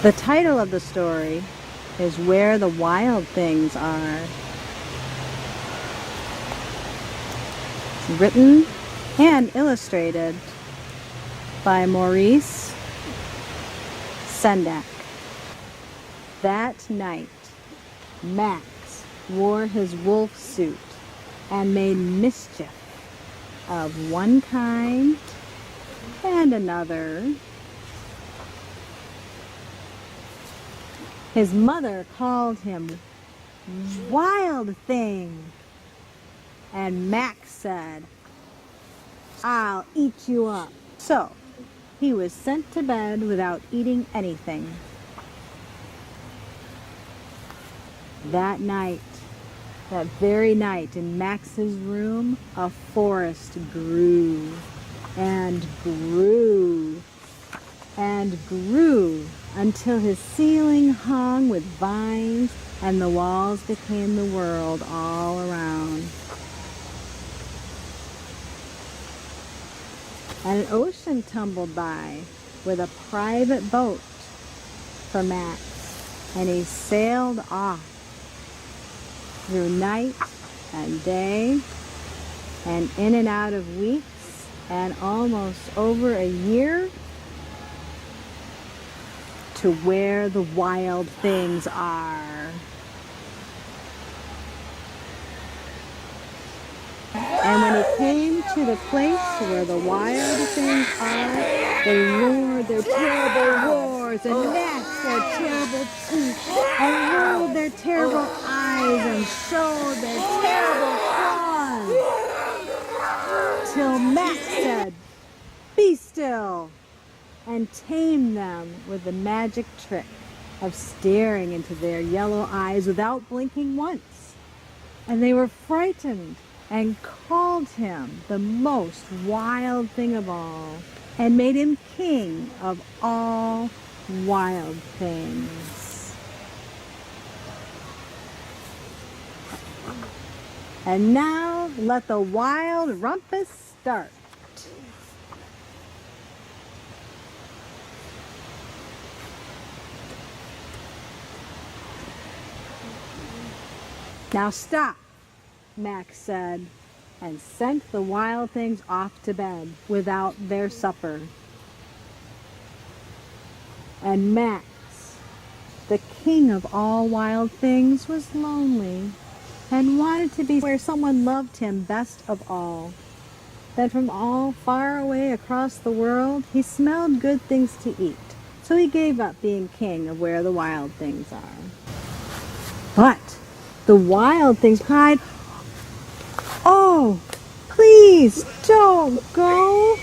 The title of the story is Where the Wild Things Are. It's written and illustrated by Maurice, Sendak. That night, Max wore his wolf suit and made mischief of one kind and another. His mother called him Wild Thing, and Max said, "I'll eat you up." So he was sent to bed without eating anything. That night, that very night, in Max's room, a forest grew and grew and grew until his ceiling hung with vines and the walls became the world all around. And an ocean tumbled by with a private boat for Max, and he sailed off through night and day and in and out of weeks and almost over a year to where the wild things are. And when he came to the place where the wild things are, they roared their terrible roars and gnashed their terrible teeth and rolled their terrible eyes and showed their terrible claws, till Max said, "Be still," and tamed them with the magic trick of staring into their yellow eyes without blinking once. And they were frightened and called him the most wild thing of all, and made him king of all wild things. And now let the wild rumpus start. "Now stop," Max said, and sent the wild things off to bed without their supper. And Max, the king of all wild things, was lonely and wanted to be where someone loved him best of all. Then from all far away across the world, he smelled good things to eat. So he gave up being king of where the wild things are. But the wild things cried, "Oh, please don't go.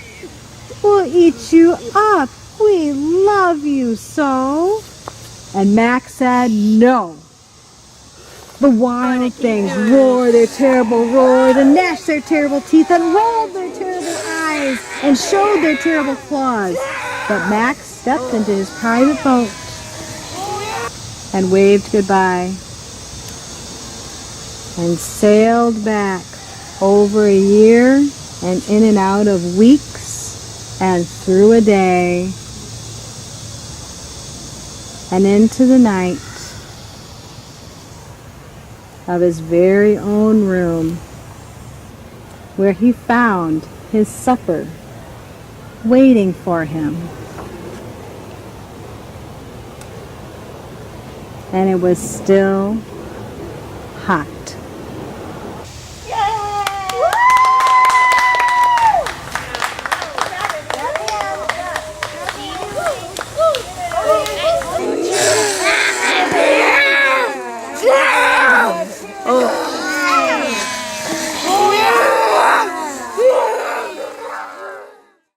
We'll eat you up. We love you so." And Max said, "No." The wild things roared their terrible roars and gnashed their terrible teeth and rolled their terrible eyes and showed their terrible claws. But Max stepped into his private boat and waved goodbye and sailed back over a year and in and out of weeks and through a day and into the night of his very own room, where he found his supper waiting for him. And it was still hot. Oh.